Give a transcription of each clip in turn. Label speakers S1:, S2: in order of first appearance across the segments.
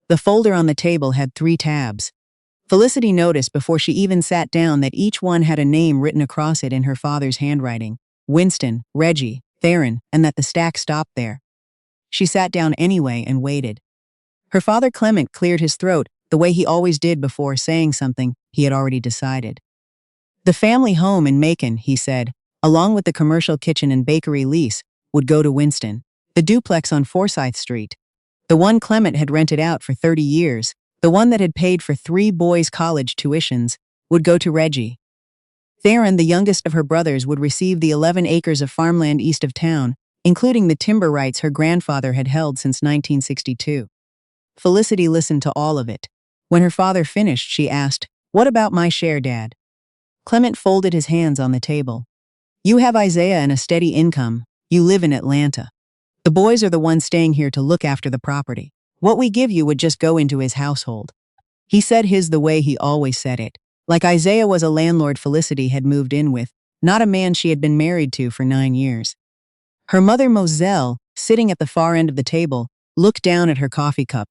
S1: The folder on the table had 3 tabs. Felicity noticed before she even sat down that each one had a name written across it in her father's handwriting: Winston, Reggie, Theron, and that the stack stopped there. She sat down anyway and waited. Her father Clement cleared his throat the way he always did before saying something he had already decided. The family home in Macon, he said, along with the commercial kitchen and bakery lease, would go to Winston. The duplex on Forsyth Street, the one Clement had rented out for 30 years, the one that had paid for 3 boys' college tuitions, would go to Reggie. Theron, the youngest of her brothers, would receive the 11 acres of farmland east of town, including the timber rights her grandfather had held since 1962. Felicity listened to all of it. When her father finished, she asked, "What about my share, Dad?" Clement folded his hands on the table. "You have Isaiah and a steady income. You live in Atlanta. The boys are the ones staying here to look after the property. What we give you would just go into his household." He said his the way he always said it, like Isaiah was a landlord Felicity had moved in with, not a man she had been married to for 9 years. Her mother Moselle, sitting at the far end of the table, looked down at her coffee cup.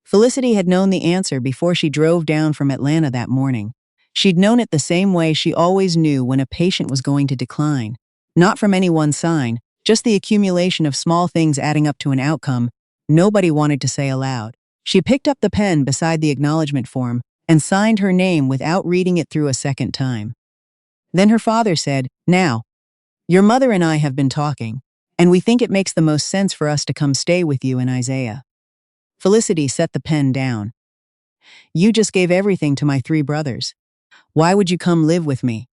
S1: Felicity had known the answer before she drove down from Atlanta that morning. She'd known it the same way she always knew when a patient was going to decline. Not from any one sign, just the accumulation of small things adding up to an outcome nobody wanted to say aloud. She picked up the pen beside the acknowledgment form and signed her name without reading it through a second time. Then her father said, "Now, your mother and I have been talking, and we think it makes the most sense for us to come stay with you and Isaiah." Felicity set the pen down. "You just gave everything to my 3 brothers. Why would you come live with me?"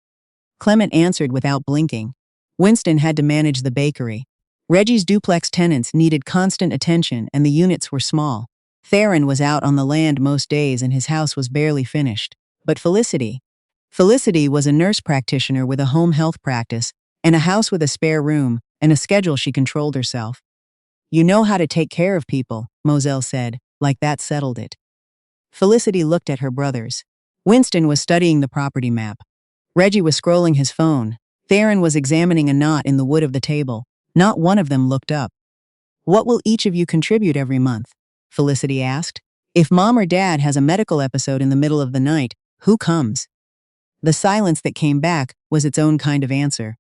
S1: Clement answered without blinking. Winston had to manage the bakery. Reggie's duplex tenants needed constant attention and the units were small. Theron was out on the land most days and his house was barely finished. But Felicity was a nurse practitioner with a home health practice and a house with a spare room and a schedule she controlled herself. "You know how to take care of people," Moselle said, like that settled it. Felicity looked at her brothers. Winston was studying the property map. Reggie was scrolling his phone. Theron was examining a knot in the wood of the table. Not one of them looked up. "What will each of you contribute every month?" Felicity asked. "If Mom or Dad has a medical episode in the middle of the night, who comes?" The silence that came back was its own kind of answer.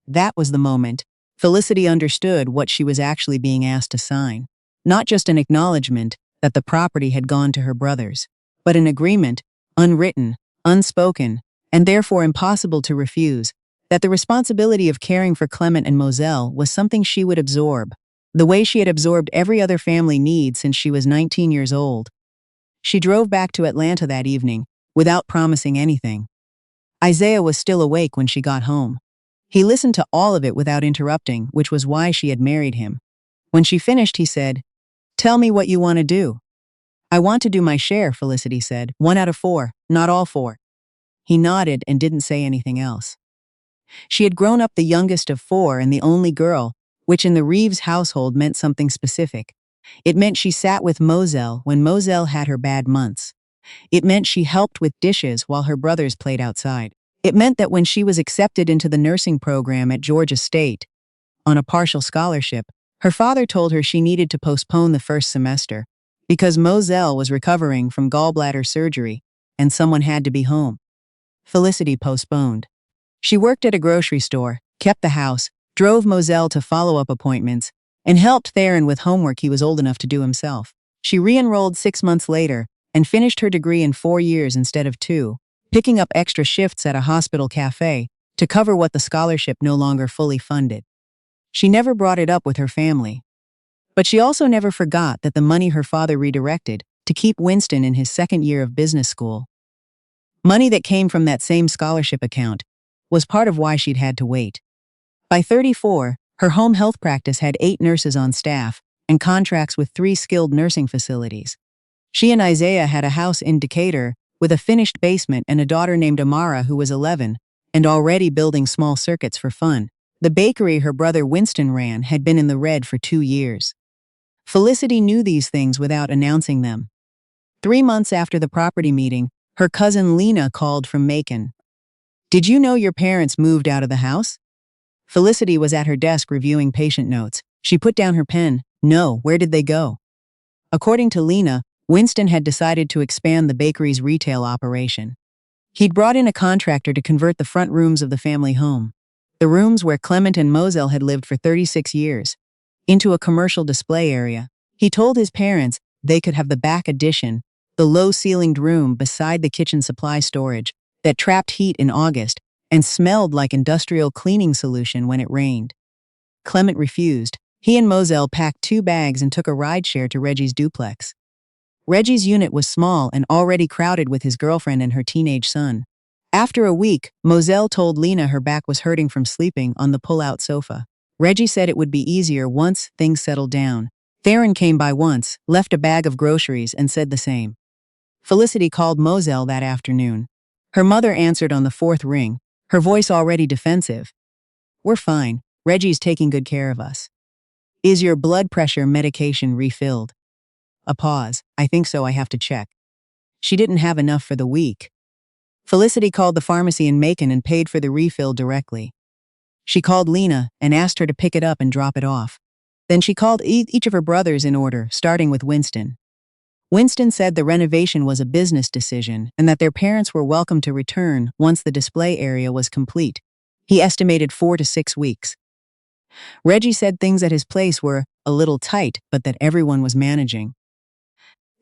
S1: That was the moment Felicity understood what she was actually being asked to sign. Not just an acknowledgement that the property had gone to her brothers, but an agreement, unwritten, unspoken, and therefore impossible to refuse, that the responsibility of caring for Clement and Moselle was something she would absorb, the way she had absorbed every other family need since she was 19 years old. She drove back to Atlanta that evening, without promising anything. Isaiah was still awake when she got home. He listened to all of it without interrupting, which was why she had married him. When she finished, he said, "Tell me what you want to do." "I want to do my share," Felicity said. 1 out of 4, not all 4. He nodded and didn't say anything else. She had grown up the youngest of 4 and the only girl, which in the Reeves household meant something specific. It meant she sat with Moselle when Moselle had her bad months. It meant she helped with dishes while her brothers played outside. It meant that when she was accepted into the nursing program at Georgia State, on a partial scholarship, her father told her she needed to postpone the first semester because Moselle was recovering from gallbladder surgery and someone had to be home. Felicity postponed. She worked at a grocery store, kept the house, drove Moselle to follow-up appointments, and helped Theron with homework he was old enough to do himself. She re-enrolled 6 months later and finished her degree in 4 years instead of 2, picking up extra shifts at a hospital cafe to cover what the scholarship no longer fully funded. She never brought it up with her family. But she also never forgot that the money her father redirected to keep Winston in his 2nd year of business school, money that came from that same scholarship account, was part of why she'd had to wait. By 34, her home health practice had 8 nurses on staff and contracts with 3 skilled nursing facilities. She and Isaiah had a house in Decatur with a finished basement and a daughter named Amara who was 11 and already building small circuits for fun. The bakery her brother Winston ran had been in the red for 2 years. Felicity knew these things without announcing them. 3 months after the property meeting, her cousin Lena called from Macon. "Did you know your parents moved out of the house?" Felicity was at her desk reviewing patient notes. She put down her pen. "No, where did they go?" According to Lena, Winston had decided to expand the bakery's retail operation. He'd brought in a contractor to convert the front rooms of the family home, the rooms where Clement and Moselle had lived for 36 years, into a commercial display area. He told his parents they could have the back addition, the low-ceilinged room beside the kitchen supply storage that trapped heat in August and smelled like industrial cleaning solution when it rained. Clement refused. He and Moselle packed 2 bags and took a rideshare to Reggie's duplex. Reggie's unit was small and already crowded with his girlfriend and her teenage son. After a week, Moselle told Lena her back was hurting from sleeping on the pull-out sofa. Reggie said it would be easier once things settled down. Theron came by once, left a bag of groceries, and said the same. Felicity called Moselle that afternoon. Her mother answered on the 4th ring, her voice already defensive. "We're fine. Reggie's taking good care of us." "Is your blood pressure medication refilled?" A pause. "I think so, I have to check." She didn't have enough for the week. Felicity called the pharmacy in Macon and paid for the refill directly. She called Lena and asked her to pick it up and drop it off. Then she called each of her brothers in order, starting with Winston. Winston said the renovation was a business decision and that their parents were welcome to return once the display area was complete. He estimated 4 to 6 weeks. Reggie said things at his place were a little tight, but that everyone was managing.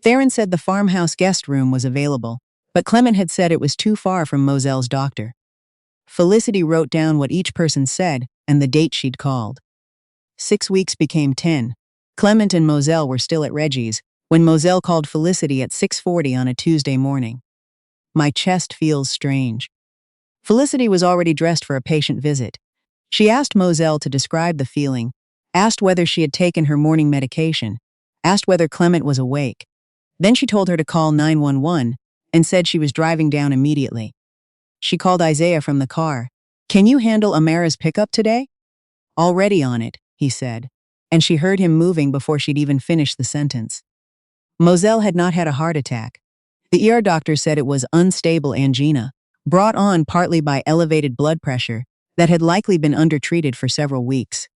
S1: Theron said the farmhouse guest room was available, but Clement had said it was too far from Moselle's doctor. Felicity wrote down what each person said and the date she'd called. 6 weeks became 10. Clement and Moselle were still at Reggie's when Moselle called Felicity at 6:40 on a Tuesday morning. "My chest feels strange." Felicity was already dressed for a patient visit. She asked Moselle to describe the feeling, asked whether she had taken her morning medication, asked whether Clement was awake. Then she told her to call 911 and said she was driving down immediately. She called Isaiah from the car. "Can you handle Amara's pickup today?" "Already on it," he said, and she heard him moving before she'd even finished the sentence. Moselle had not had a heart attack. The ER doctor said it was unstable angina, brought on partly by elevated blood pressure that had likely been undertreated for several weeks.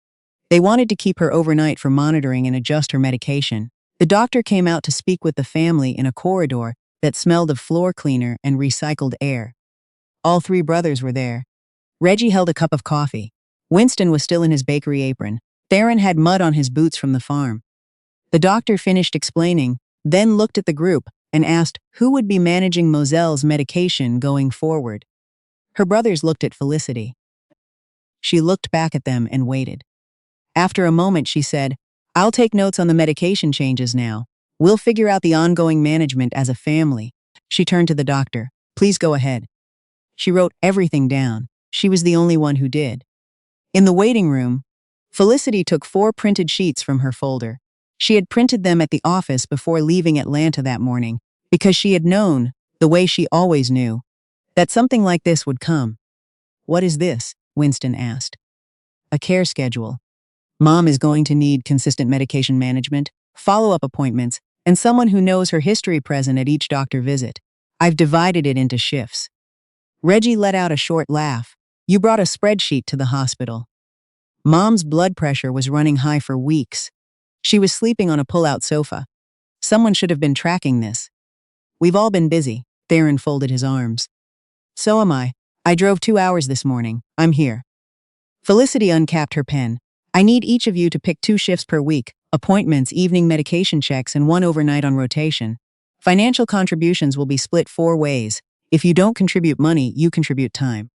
S1: They wanted to keep her overnight for monitoring and adjust her medication. The doctor came out to speak with the family in a corridor that smelled of floor cleaner and recycled air. All 3 brothers were there. Reggie held a cup of coffee. Winston was still in his bakery apron. Theron had mud on his boots from the farm. The doctor finished explaining, then looked at the group and asked who would be managing Moselle's medication going forward. Her brothers looked at Felicity. She looked back at them and waited. After a moment she said, "I'll take notes on the medication changes now. We'll figure out the ongoing management as a family." She turned to the doctor. "Please go ahead." She wrote everything down. She was the only one who did. In the waiting room, Felicity took 4 printed sheets from her folder. She had printed them at the office before leaving Atlanta that morning because she had known, the way she always knew, that something like this would come. "What is this?" Winston asked. "A care schedule. Mom is going to need consistent medication management, follow-up appointments, and someone who knows her history present at each doctor visit. I've divided it into shifts." Reggie let out a short laugh. "You brought a spreadsheet to the hospital." Mom's blood pressure was running high for weeks. She was sleeping on a pull-out sofa. Someone should have been tracking this. "We've all been busy." Theron folded his arms. "So am I. I drove 2 hours this morning. I'm here." Felicity uncapped her pen. "I need each of you to pick 2 shifts per week, appointments, evening medication checks, and 1 overnight on rotation. Financial contributions will be split 4 ways. If you don't contribute money, you contribute time."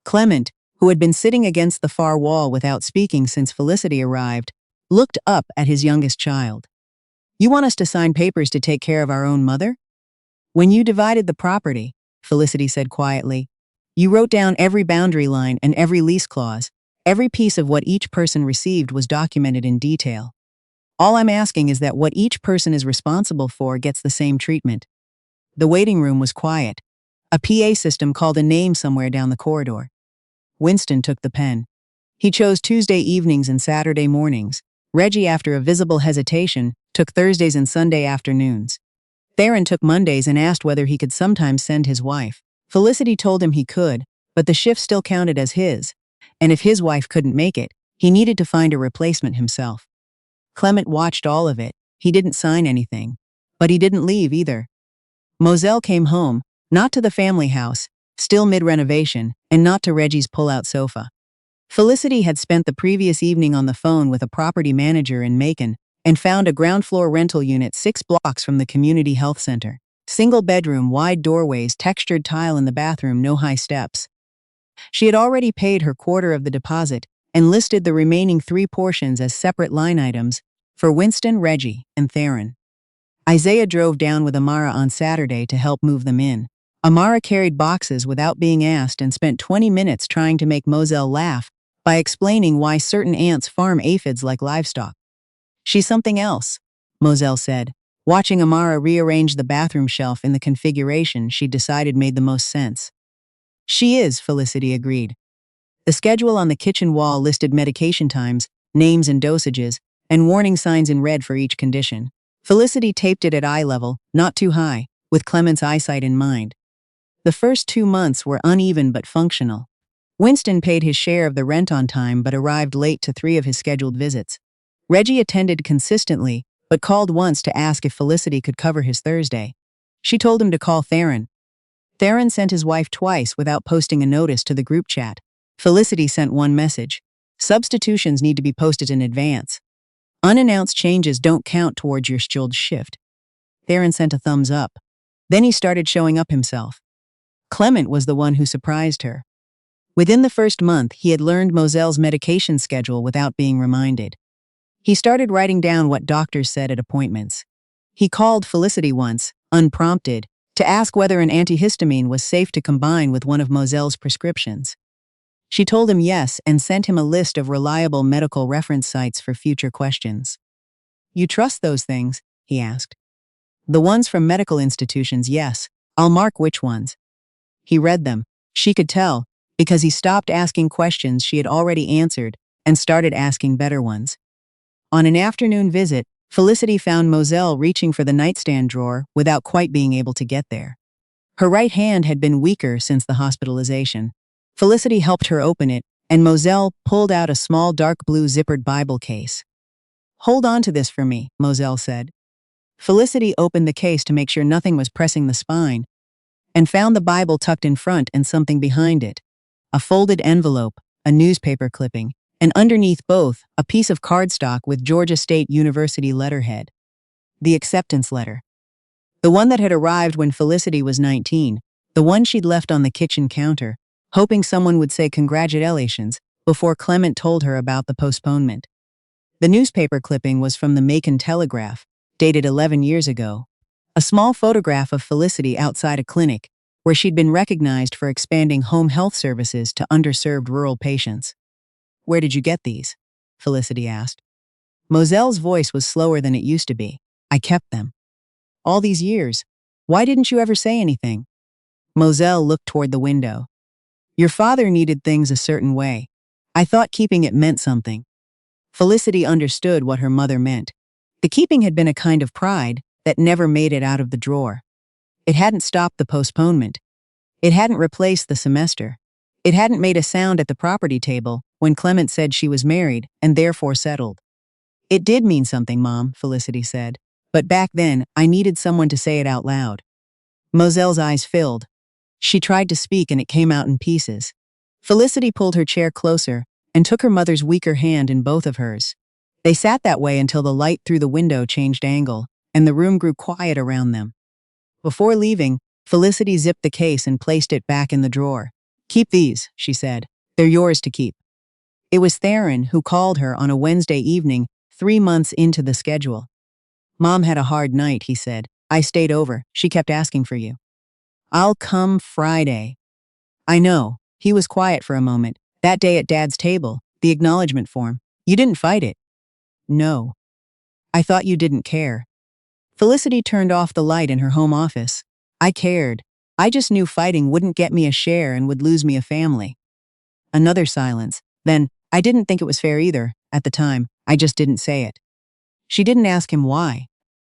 S1: Clement, who had been sitting against the far wall without speaking since Felicity arrived, looked up at his youngest child. "You want us to sign papers to take care of our own mother?" "When you divided the property," Felicity said quietly, "you wrote down every boundary line and every lease clause. Every piece of what each person received was documented in detail. All I'm asking is that what each person is responsible for gets the same treatment." The waiting room was quiet. A PA system called a name somewhere down the corridor. Winston took the pen. He chose Tuesday evenings and Saturday mornings. Reggie, after a visible hesitation, took Thursdays and Sunday afternoons. Theron took Mondays and asked whether he could sometimes send his wife. Felicity told him he could, but the shift still counted as his, and if his wife couldn't make it, he needed to find a replacement himself. Clement watched all of it. He didn't sign anything. But he didn't leave either. Moselle came home, not to the family house, still mid-renovation, and not to Reggie's pull-out sofa. Felicity had spent the previous evening on the phone with a property manager in Macon and found a ground-floor rental unit 6 blocks from the community health center. Single bedroom, wide doorways, textured tile in the bathroom, no high steps. She had already paid her quarter of the deposit and listed the remaining 3 portions as separate line items for Winston, Reggie, and Theron. Isaiah drove down with Amara on Saturday to help move them in. Amara carried boxes without being asked and spent 20 minutes trying to make Moselle laugh by explaining why certain ants farm aphids like livestock. "She's something else," Moselle said, watching Amara rearrange the bathroom shelf in the configuration she decided made the most sense. "She is," Felicity agreed. The schedule on the kitchen wall listed medication times, names and dosages, and warning signs in red for each condition. Felicity taped it at eye level, not too high, with Clement's eyesight in mind. The first 2 months were uneven but functional. Winston paid his share of the rent on time but arrived late to 3 of his scheduled visits. Reggie attended consistently, but called once to ask if Felicity could cover his Thursday. She told him to call Theron. Theron sent his wife twice without posting a notice to the group chat. Felicity sent one message. "Substitutions need to be posted in advance. Unannounced changes don't count towards your scheduled shift." Theron sent a thumbs up. Then he started showing up himself. Clement was the one who surprised her. Within the first month, he had learned Moselle's medication schedule without being reminded. He started writing down what doctors said at appointments. He called Felicity once, unprompted, to ask whether an antihistamine was safe to combine with one of Moselle's prescriptions. She told him yes and sent him a list of reliable medical reference sites for future questions. "You trust those things?" he asked. "The ones from medical institutions, yes. I'll mark which ones." He read them. She could tell, because he stopped asking questions she had already answered and started asking better ones. On an afternoon visit, Felicity found Moselle reaching for the nightstand drawer without quite being able to get there. Her right hand had been weaker since the hospitalization. Felicity helped her open it, and Moselle pulled out a small dark blue zippered Bible case. "Hold on to this for me," Moselle said. Felicity opened the case to make sure nothing was pressing the spine, and found the Bible tucked in front and something behind it. A folded envelope, a newspaper clipping, and underneath both, a piece of cardstock with Georgia State University letterhead. The acceptance letter. The one that had arrived when Felicity was 19, the one she'd left on the kitchen counter, hoping someone would say congratulations before Clement told her about the postponement. The newspaper clipping was from the Macon Telegraph, dated 11 years ago. A small photograph of Felicity outside a clinic, where she'd been recognized for expanding home health services to underserved rural patients. "Where did you get these?" Felicity asked. Moselle's voice was slower than it used to be. "I kept them. All these years. Why didn't you ever say anything?" Moselle looked toward the window. "Your father needed things a certain way. I thought keeping it meant something." Felicity understood what her mother meant. The keeping had been a kind of pride that never made it out of the drawer. It hadn't stopped the postponement. It hadn't replaced the semester. It hadn't made a sound at the property table when Clement said she was married and therefore settled. "It did mean something, Mom," Felicity said. "But back then, I needed someone to say it out loud." Moselle's eyes filled. She tried to speak and it came out in pieces. Felicity pulled her chair closer and took her mother's weaker hand in both of hers. They sat that way until the light through the window changed angle, and the room grew quiet around them. Before leaving, Felicity zipped the case and placed it back in the drawer. "Keep these," she said. "They're yours to keep." It was Theron who called her on a Wednesday evening, 3 months into the schedule. "Mom had a hard night," he said. "I stayed over. She kept asking for you." "I'll come Friday." "I know." He was quiet for a moment. "That day at Dad's table, the acknowledgment form. You didn't fight it." "No. I thought you didn't care." Felicity turned off the light in her home office. "I cared. I just knew fighting wouldn't get me a share and would lose me a family." Another silence. Then, "I didn't think it was fair either, at the time. I just didn't say it." She didn't ask him why.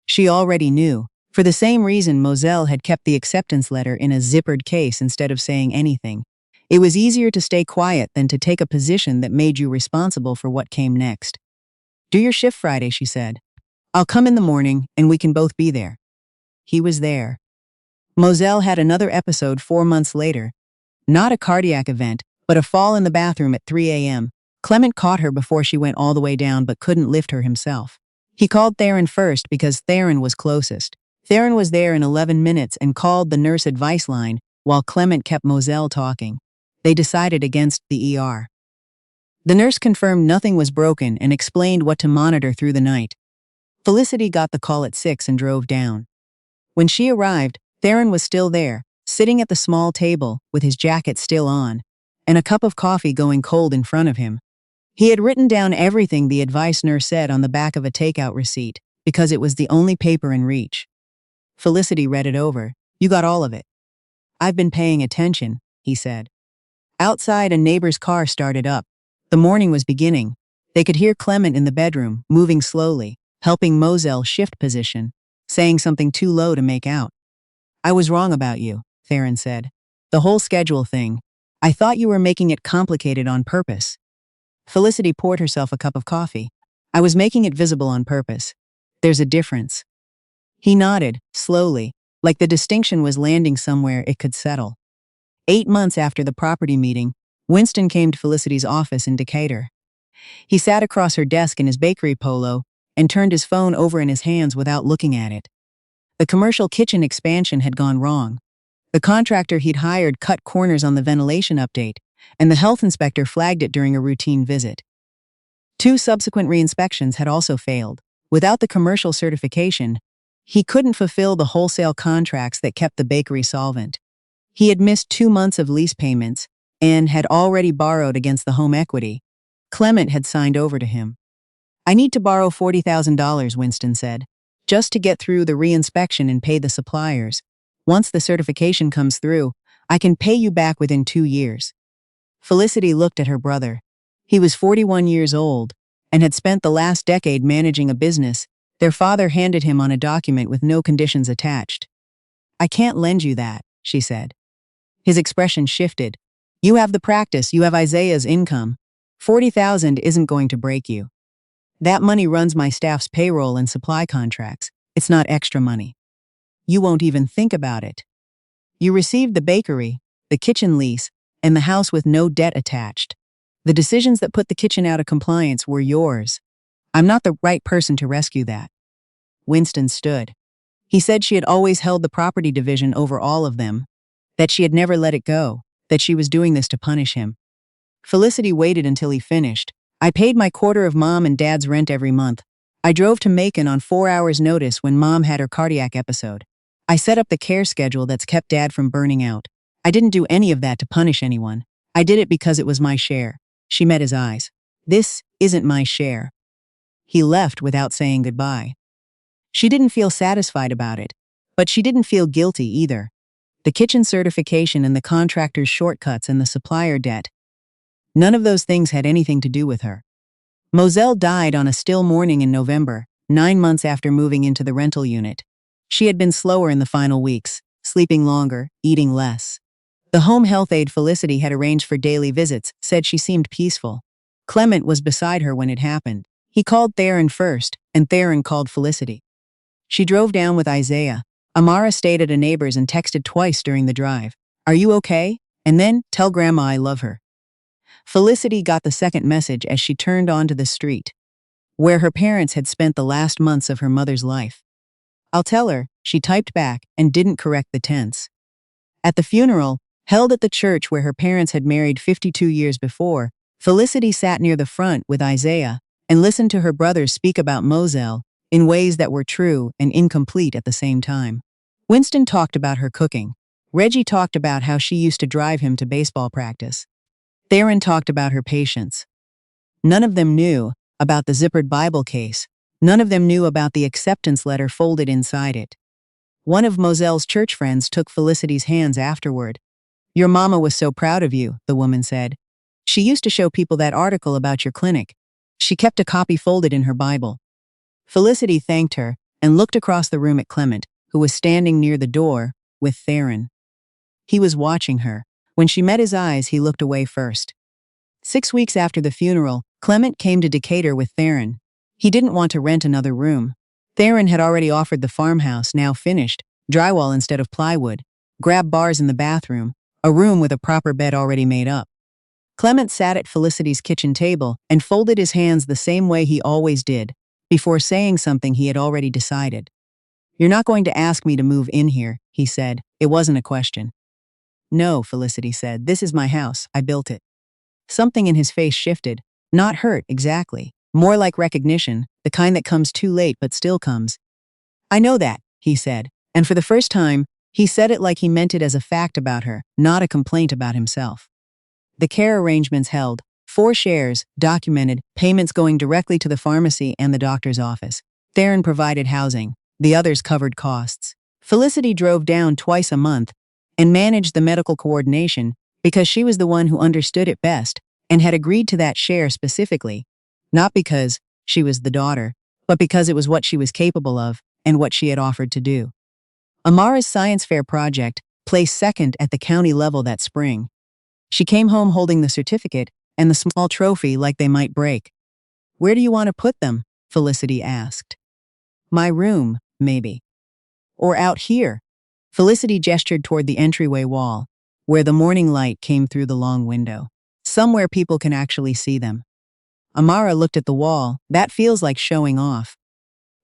S1: She already knew. For the same reason Moselle had kept the acceptance letter in a zippered case instead of saying anything. It was easier to stay quiet than to take a position that made you responsible for what came next. "Do your shift Friday," she said. "I'll come in the morning, and we can both be there." He was there. Moselle had another episode 4 months later. Not a cardiac event, but a fall in the bathroom at 3 a.m. Clement caught her before she went all the way down but couldn't lift her himself. He called Theron first because Theron was closest. Theron was there in 11 minutes and called the nurse advice line while Clement kept Moselle talking. They decided against the ER. The nurse confirmed nothing was broken and explained what to monitor through the night. Felicity got the call at 6 and drove down. When she arrived, Theron was still there, sitting at the small table with his jacket still on, and a cup of coffee going cold in front of him. He had written down everything the advice nurse said on the back of a takeout receipt, because it was the only paper in reach. Felicity read it over. "You got all of it." "I've been paying attention," he said. Outside, a neighbor's car started up. The morning was beginning. They could hear Clement in the bedroom, moving slowly, helping Moselle shift position, saying something too low to make out. "I was wrong about you," Theron said. "The whole schedule thing. I thought you were making it complicated on purpose." Felicity poured herself a cup of coffee. "I was making it visible on purpose. There's a difference." He nodded, slowly, like the distinction was landing somewhere it could settle. 8 months after the property meeting, Winston came to Felicity's office in Decatur. He sat across her desk in his bakery polo and turned his phone over in his hands without looking at it. The commercial kitchen expansion had gone wrong. The contractor he'd hired cut corners on the ventilation update, and the health inspector flagged it during a routine visit. 2 subsequent re-inspections had also failed. Without the commercial certification, he couldn't fulfill the wholesale contracts that kept the bakery solvent. He had missed 2 months of lease payments and had already borrowed against the home equity. Clement had signed over to him. "I need to borrow $40,000, Winston said, "just to get through the re-inspection and pay the suppliers. Once the certification comes through, I can pay you back within 2 years. Felicity looked at her brother. He was 41 years old and had spent the last decade managing a business their father handed him on a document with no conditions attached. "I can't lend you that," she said. His expression shifted. "You have the practice, you have Isaiah's income. 40,000 isn't going to break you. That money runs my staff's payroll and supply contracts. It's not extra money. You won't even think about it. You received the bakery, the kitchen lease, and the house with no debt attached. The decisions that put the kitchen out of compliance were yours. I'm not the right person to rescue that." Winston stood. He said she had always held the property division over all of them, that she had never let it go, that she was doing this to punish him. Felicity waited until he finished. "I paid my quarter of Mom and Dad's rent every month. I drove to Macon on 4 hours' notice when Mom had her cardiac episode. I set up the care schedule that's kept Dad from burning out. I didn't do any of that to punish anyone. I did it because it was my share." She met his eyes. "This isn't my share." He left without saying goodbye. She didn't feel satisfied about it, but she didn't feel guilty either. The kitchen certification and the contractor's shortcuts and the supplier debt, none of those things had anything to do with her. Moselle died on a still morning in November, 9 months after moving into the rental unit. She had been slower in the final weeks, sleeping longer, eating less. The home health aide Felicity had arranged for daily visits said she seemed peaceful. Clement was beside her when it happened. He called Theron first, and Theron called Felicity. She drove down with Isaiah. Amara stayed at a neighbor's and texted twice during the drive. "Are you okay? And then, tell Grandma I love her." Felicity got the second message as she turned onto the street, where her parents had spent the last months of her mother's life. "I'll tell her," she typed back and didn't correct the tense. At the funeral, held at the church where her parents had married 52 years before, Felicity sat near the front with Isaiah and listened to her brothers speak about Moselle in ways that were true and incomplete at the same time. Winston talked about her cooking. Reggie talked about how she used to drive him to baseball practice. Theron talked about her patience. None of them knew about the zippered Bible case. None of them knew about the acceptance letter folded inside it. One of Moselle's church friends took Felicity's hands afterward. "Your mama was so proud of you," the woman said. "She used to show people that article about your clinic. She kept a copy folded in her Bible." Felicity thanked her and looked across the room at Clement, who was standing near the door with Theron. He was watching her. When she met his eyes, he looked away first. 6 weeks after the funeral, Clement came to Decatur with Theron. He didn't want to rent another room. Theron had already offered the farmhouse, now finished, drywall instead of plywood, grab bars in the bathroom, a room with a proper bed already made up. Clement sat at Felicity's kitchen table and folded his hands the same way he always did, before saying something he had already decided. "You're not going to ask me to move in here," he said. It wasn't a question. "No," Felicity said. "This is my house. I built it." Something in his face shifted. Not hurt, exactly. More like recognition, the kind that comes too late but still comes. "I know that," he said. And for the first time, he said it like he meant it as a fact about her, not a complaint about himself. The care arrangements held. 4 shares, documented, payments going directly to the pharmacy and the doctor's office. Theron provided housing. The others covered costs. Felicity drove down twice a month and managed the medical coordination because she was the one who understood it best and had agreed to that share specifically, not because she was the daughter, but because it was what she was capable of and what she had offered to do. Amara's science fair project placed second at the county level that spring. She came home holding the certificate and the small trophy like they might break. "Where do you want to put them?" Felicity asked. "My room, maybe. Or out here." Felicity gestured toward the entryway wall, where the morning light came through the long window. "Somewhere people can actually see them." Amara looked at the wall. "That feels like showing off."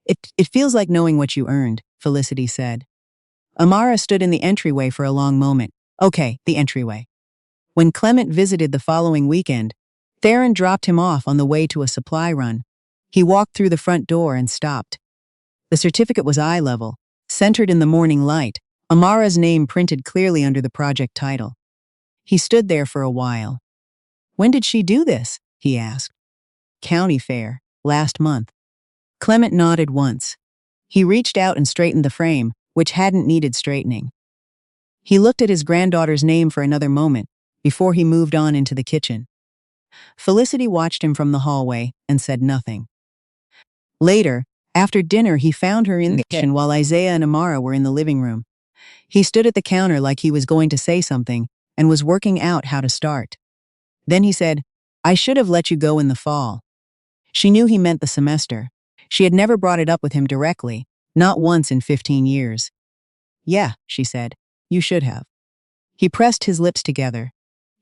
S1: It feels like knowing what you earned," Felicity said. Amara stood in the entryway for a long moment. "Okay, the entryway." When Clement visited the following weekend, Theron dropped him off on the way to a supply run. He walked through the front door and stopped. The certificate was eye level, centered in the morning light, Amara's name printed clearly under the project title. He stood there for a while. "When did she do this?" he asked. "County fair, last month." Clement nodded once. He reached out and straightened the frame, which hadn't needed straightening. He looked at his granddaughter's name for another moment, before he moved on into the kitchen. Felicity watched him from the hallway and said nothing. Later, after dinner, he found her in the kitchen while Isaiah and Amara were in the living room. He stood at the counter like he was going to say something and was working out how to start. Then he said, "I should have let you go in the fall." She knew he meant the semester. She had never brought it up with him directly, not once in 15 years. "Yeah," she said, "you should have." He pressed his lips together.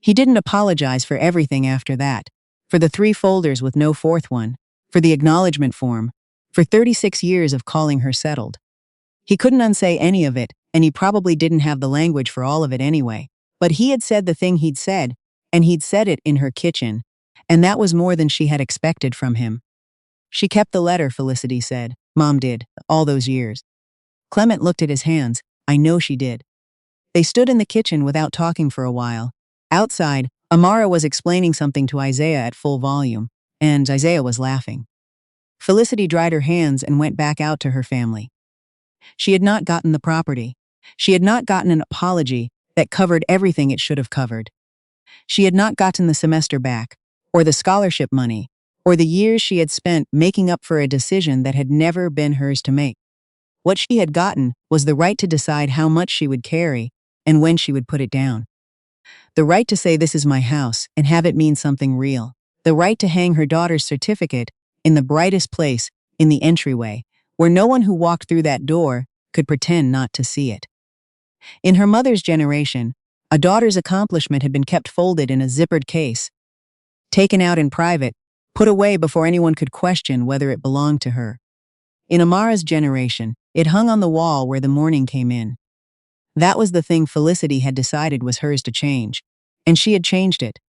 S1: He didn't apologize for everything after that, for the 3 folders with no 4th one, for the acknowledgment form, for 36 years of calling her settled. He couldn't unsay any of it, and he probably didn't have the language for all of it anyway. But he had said the thing he'd said, and he'd said it in her kitchen, and that was more than she had expected from him. "She kept the letter," Felicity said. "Mom did, all those years." Clement looked at his hands. "I know she did." They stood in the kitchen without talking for a while. Outside, Amara was explaining something to Isaiah at full volume, and Isaiah was laughing. Felicity dried her hands and went back out to her family. She had not gotten the property. She had not gotten an apology that covered everything it should have covered. She had not gotten the semester back, or the scholarship money, or the years she had spent making up for a decision that had never been hers to make. What she had gotten was the right to decide how much she would carry and when she would put it down. The right to say, "This is my house," and have it mean something real. The right to hang her daughter's certificate in the brightest place, in the entryway, where no one who walked through that door could pretend not to see it. In her mother's generation, a daughter's accomplishment had been kept folded in a zippered case, taken out in private, put away before anyone could question whether it belonged to her. In Amara's generation, it hung on the wall where the morning came in. That was the thing Felicity had decided was hers to change, and she had changed it,